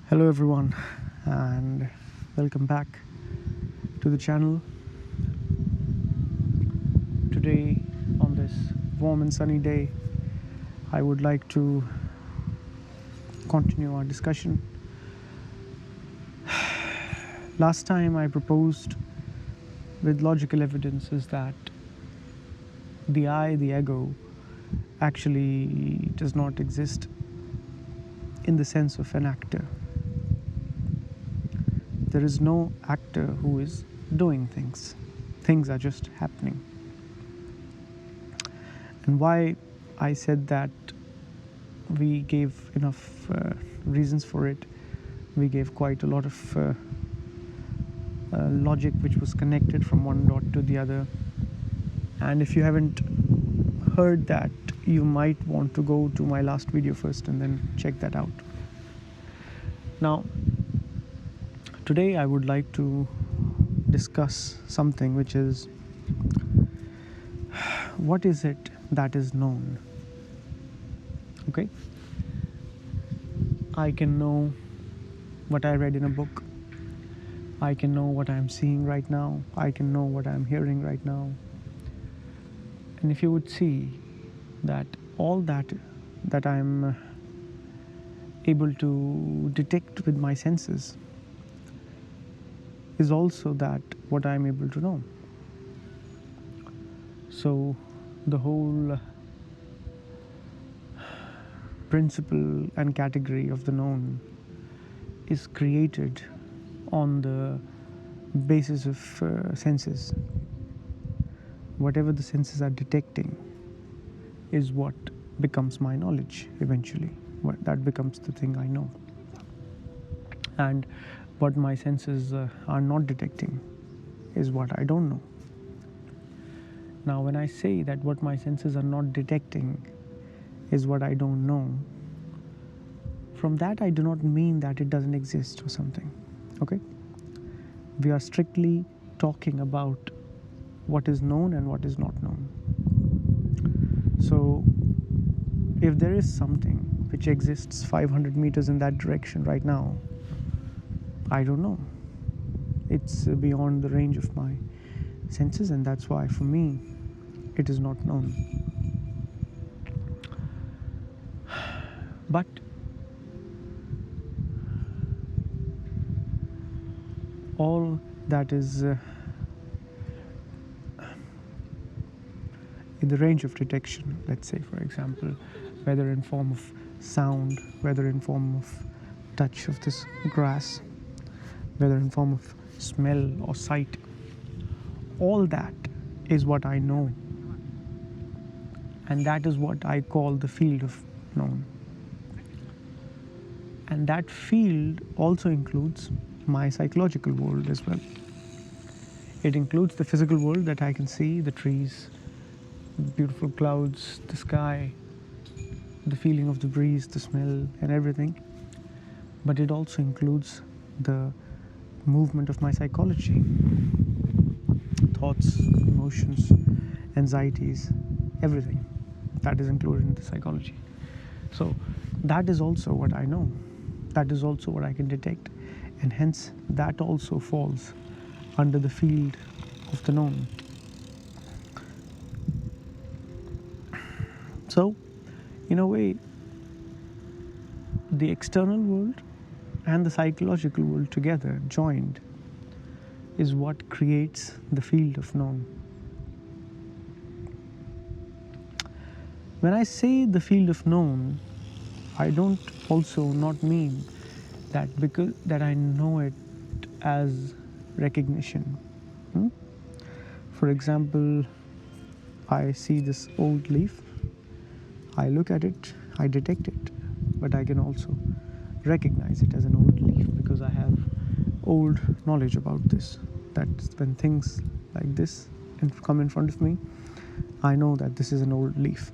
Hello everyone, and welcome back to the channel. Today, on this warm and sunny day, I would like to continue our discussion. Last time I proposed with logical evidences that the I, the ego, actually does not exist in the sense of an actor. There is no actor who is doing things. Things are just happening. And why I said that, we gave enough reasons for it. We gave quite a lot of logic which was connected from one dot to the other. And if you haven't heard that, you might want to go to my last video first and then check that out. Now, today I would like to discuss something which is, what is it that is known? Okay, I can know what I read in a book. I can know what I'm seeing right now. I can know what I'm hearing right now. And if you would see that all that I'm able to detect with my senses is also that what I'm able to know. So the whole principle and category of the known is created on the basis of senses. Whatever the senses are detecting is what becomes my knowledge eventually. That becomes the thing I know. And what my senses are not detecting is what I don't know. Now, when I say that what my senses are not detecting is what I don't know, from that I do not mean that it doesn't exist or something. Okay? We are strictly talking about what is known and what is not known. So, if there is something which exists 500 meters in that direction right now, I don't know. It's beyond the range of my senses, and that's why for me it is not known. But all that is in the range of detection, let's say for example, whether in form of sound, whether in form of touch of this grass, whether in form of smell or sight, all that is what I know, and that is what I call the field of known. And that field also includes my psychological world as well. It includes the physical world that I can see, the trees, the beautiful clouds, the sky, the feeling of the breeze, the smell and everything. But it also includes the movement of my psychology, thoughts, emotions, anxieties, everything that is included in the psychology. So that is also what I know. That is also what I can detect, and hence that also falls under the field of the known. So, in a way, the external world and the psychological world together, joined, is what creates the field of known. When I say the field of known, I don't also not mean that because that I know it as recognition. For example, I see this old leaf, I look at it, I detect it, but I can also recognize it as an old leaf because I have old knowledge about this. That when things like this come in front of me, I know that this is an old leaf.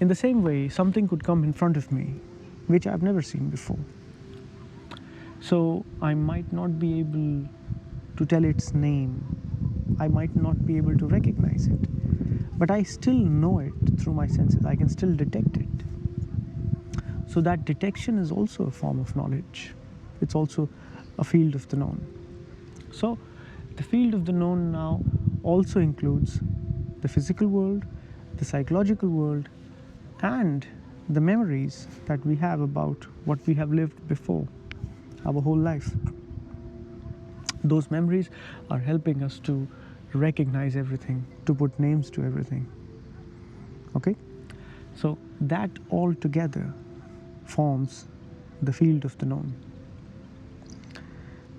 In the same way, something could come in front of me which I've never seen before. So I might not be able to tell its name, I might not be able to recognize it, but I still know it through my senses. I can still detect it. So that detection is also a form of knowledge. It's also a field of the known. So the field of the known now also includes the physical world, the psychological world, and the memories that we have about what we have lived before our whole life. Those memories are helping us to recognize everything, to put names to everything. Okay? So that all together forms the field of the known.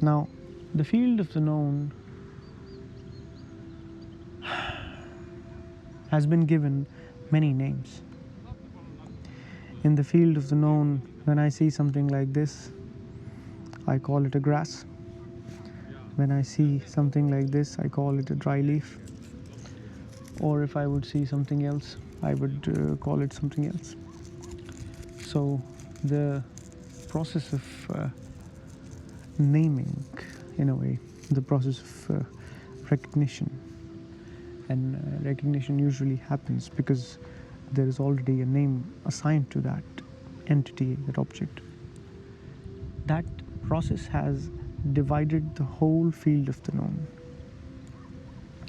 Now, the field of the known has been given many names. In the field of the known, when I see something like this, I call it a grass. When I see something like this, I call it a dry leaf. Or if I would see something else, I would call it something else. So the process of naming, in a way, the process of recognition, and recognition usually happens because there is already a name assigned to that entity, that object. That process has divided the whole field of the known.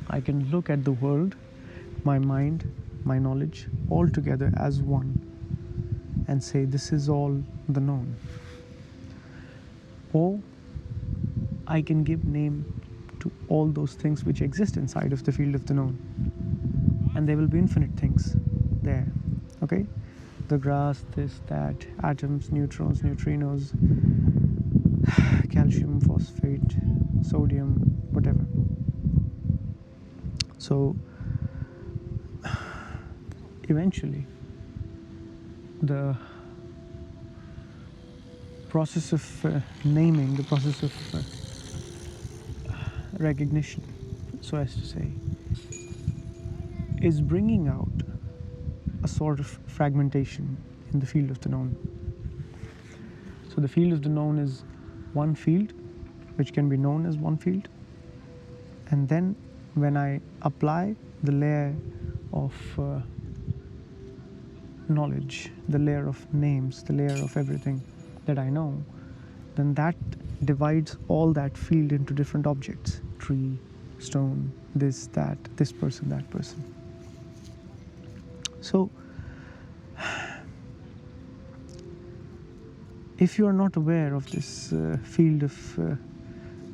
I can look at the world, my mind, my knowledge, all together as one and say this is all the known. Or I can give name to all those things which exist inside of the field of the known. And there will be infinite things there. Okay? The grass, this, that, atoms, neutrons, neutrinos, calcium, phosphate, sodium, whatever. So eventually the process of naming, the process of recognition, so as to say, is bringing out a sort of fragmentation in the field of the known. So the field of the known is one field which can be known as one field, and then when I apply the layer of knowledge, the layer of names, the layer of everything that I know, then that divides all that field into different objects: tree, stone, this, that, this person, that person. So if you are not aware of this field of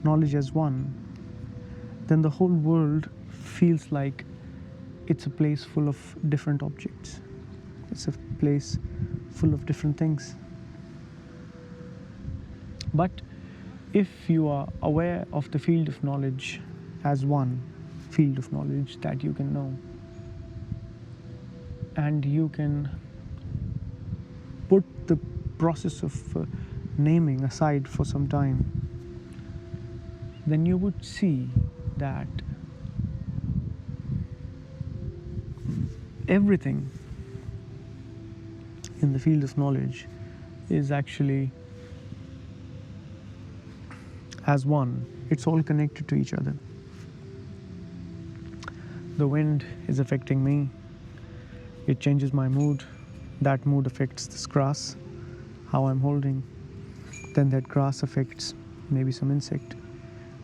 knowledge as one, then the whole world feels like it's a place full of different objects. It's a place full of different things. But if you are aware of the field of knowledge as one field of knowledge that you can know, and you can put the process of naming aside for some time, then you would see that everything in the field of knowledge is actually as one. It's all connected to each other. The wind is affecting me. It changes my mood. That mood affects this grass, how I'm holding. Then that grass affects maybe some insect.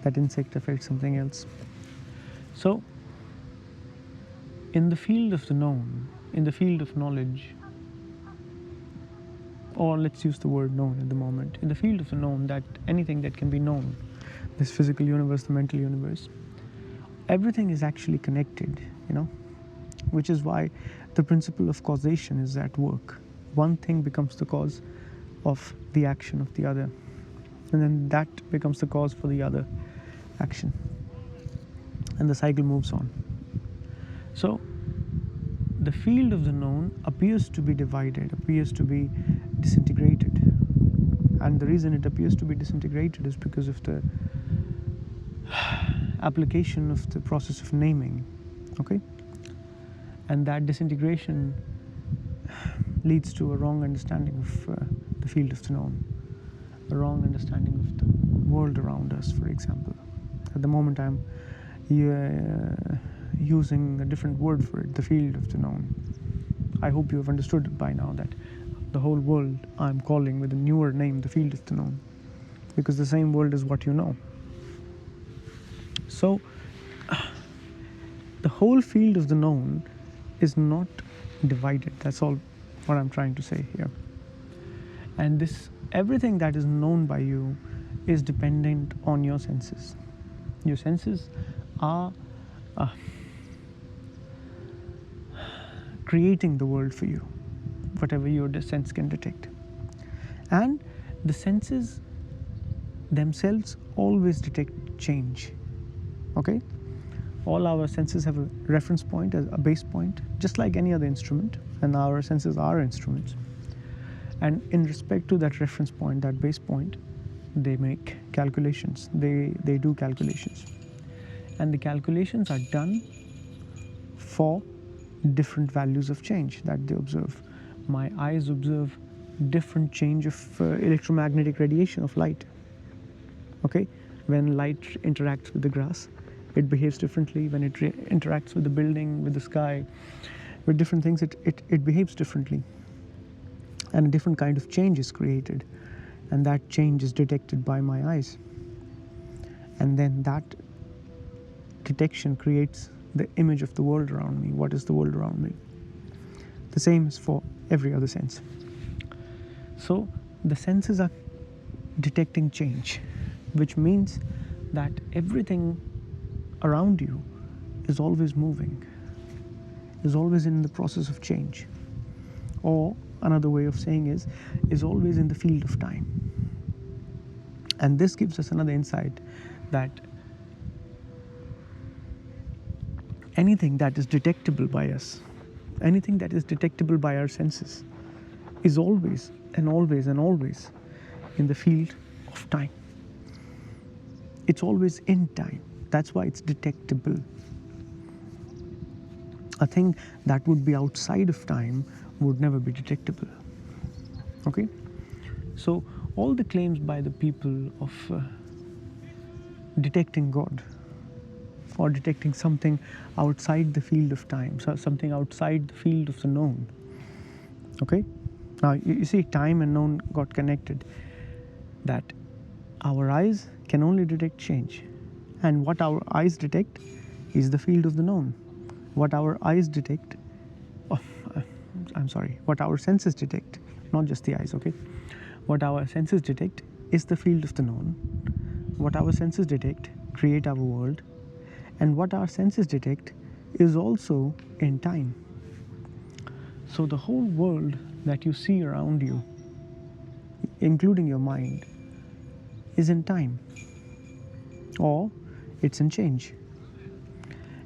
That insect affects something else. So, in the field of the known, in the field of knowledge, or let's use the word known at the moment, in the field of the known, that anything that can be known, this physical universe, the mental universe, everything is actually connected, which is why the principle of causation is at work. One thing becomes the cause of the action of the other, and then that becomes the cause for the other action, and the cycle moves on. So the field of the known appears to be divided, appears to be disintegrated, and the reason it appears to be disintegrated is because of the application of the process of naming. Okay? And that disintegration leads to a wrong understanding of the field of the known, a wrong understanding of the world around us, for example. At the moment I'm using a different word for it, the field of the known. I hope you have understood by now that the whole world I'm calling with a newer name, the field of the known, because the same world is what you know. So the whole field of the known is not divided. That's all what I'm trying to say here. And this, everything that is known by you is dependent on your senses. Your senses are creating the world for you, whatever your sense can detect. And the senses themselves always detect change. Okay? All our senses have a reference point, a base point, just like any other instrument, and our senses are instruments. And in respect to that reference point, that base point, they make calculations. They do calculations. And the calculations are done for different values of change that they observe. My eyes observe different change of electromagnetic radiation of light. Okay? When light interacts with the grass, it behaves differently. When it interacts with the building, with the sky, with different things, it behaves differently. And a different kind of change is created. And that change is detected by my eyes. And then that detection creates the image of the world around me. What is the world around me? The same is for every other sense. So the senses are detecting change, which means that everything around you is always moving, is always in the process of change. Or another way of saying is always in the field of time. And this gives us another insight that anything that is detectable by us, anything that is detectable by our senses, is always and always and always in the field of time. It's always in time. That's why it's detectable. A thing that would be outside of time would never be detectable. Okay? So all the claims by the people of detecting God or detecting something outside the field of time, so something outside the field of the known. Okay? Now you see, time and known got connected. That our eyes can only detect change. And what our eyes detect is the field of the known. What our eyes detect, what our senses detect, not just the eyes, okay? What our senses detect is the field of the known. What our senses detect create our world. And what our senses detect is also in time. So the whole world that you see around you, including your mind, is in time, or it's in change.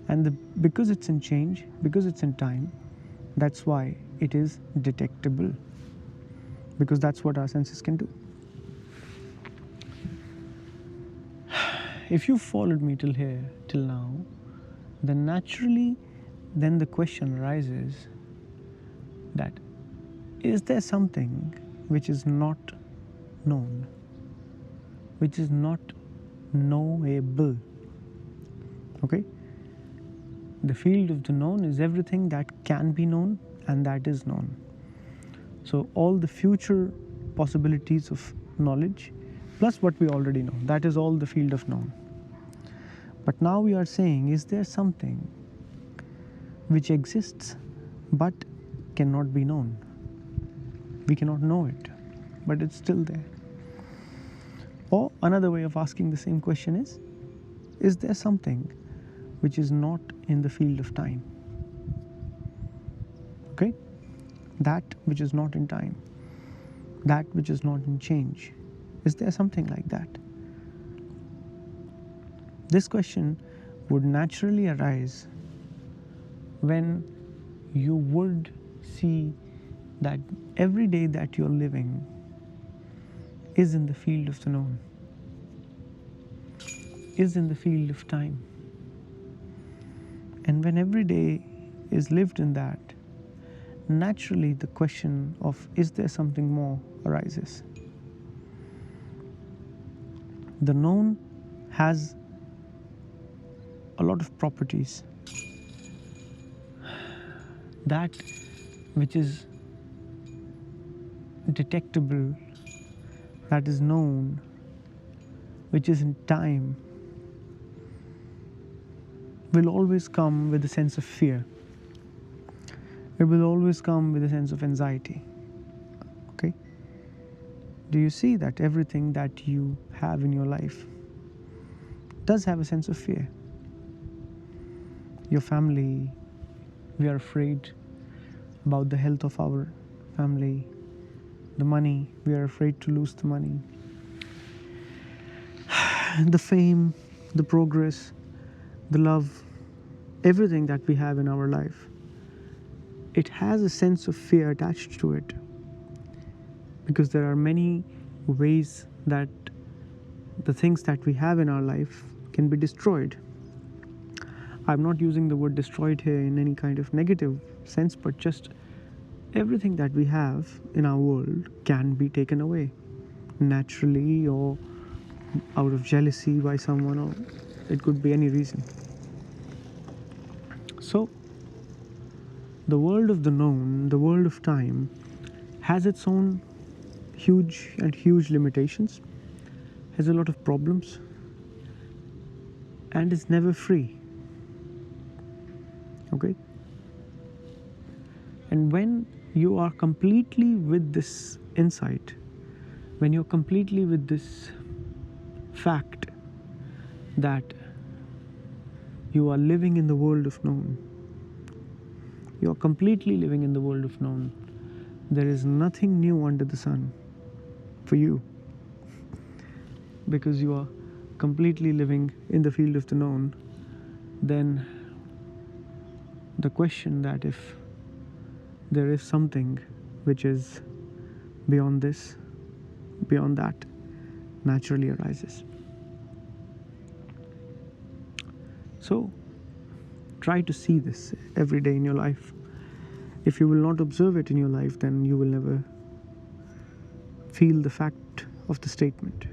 And because it's in change, because it's in time, that's why it is detectable, because that's what our senses can do. If you followed me till here, till now, then naturally, then the question arises that is there something which is not known, which is not knowable? Okay? The field of the known is everything that can be known and that is known. So all the future possibilities of knowledge plus what we already know, that is all the field of known. But now we are saying, is there something which exists but cannot be known? We cannot know it, but it's still there. Or another way of asking the same question is there something which is not in the field of time? Okay? That which is not in time, that which is not in change. Is there something like that? This question would naturally arise when you would see that every day that you're living is in the field of the known, is in the field of time. And when every day is lived in that, naturally the question of is there something more arises. The known has a lot of properties. That which is detectable, that is known, which is in time, will always come with a sense of fear. It will always come with a sense of anxiety. Okay? Do you see that everything that you have in your life does have a sense of fear? Your family, we are afraid about the health of our family. The money, we are afraid to lose the money. The fame, the progress, the love, everything that we have in our life, it has a sense of fear attached to it, because there are many ways that the things that we have in our life can be destroyed. I'm not using the word destroyed here in any kind of negative sense, but just everything that we have in our world can be taken away naturally, or out of jealousy by someone, or it could be any reason. So the world of the known, the world of time, has its own huge limitations, has a lot of problems, and is never free. Okay? And when you are completely with this insight, when you're completely with this fact that you are living in the world of known, you are completely living in the world of known, there is nothing new under the sun for you, because you are completely living in the field of the known. Then the question that if there is something which is beyond this, beyond that, naturally arises. So try to see this every day in your life. If you will not observe it in your life, then you will never feel the fact of the statement.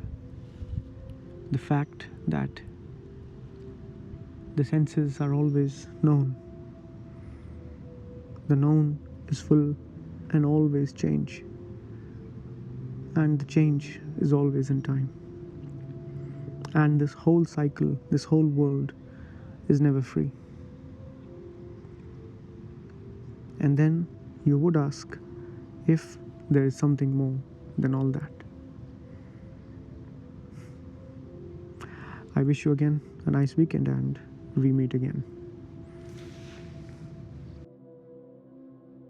The fact that the senses are always known. The known is full and always change. And the change is always in time. And this whole cycle, this whole world is never free. And then you would ask if there is something more than all that. I wish you again a nice weekend, and we meet again.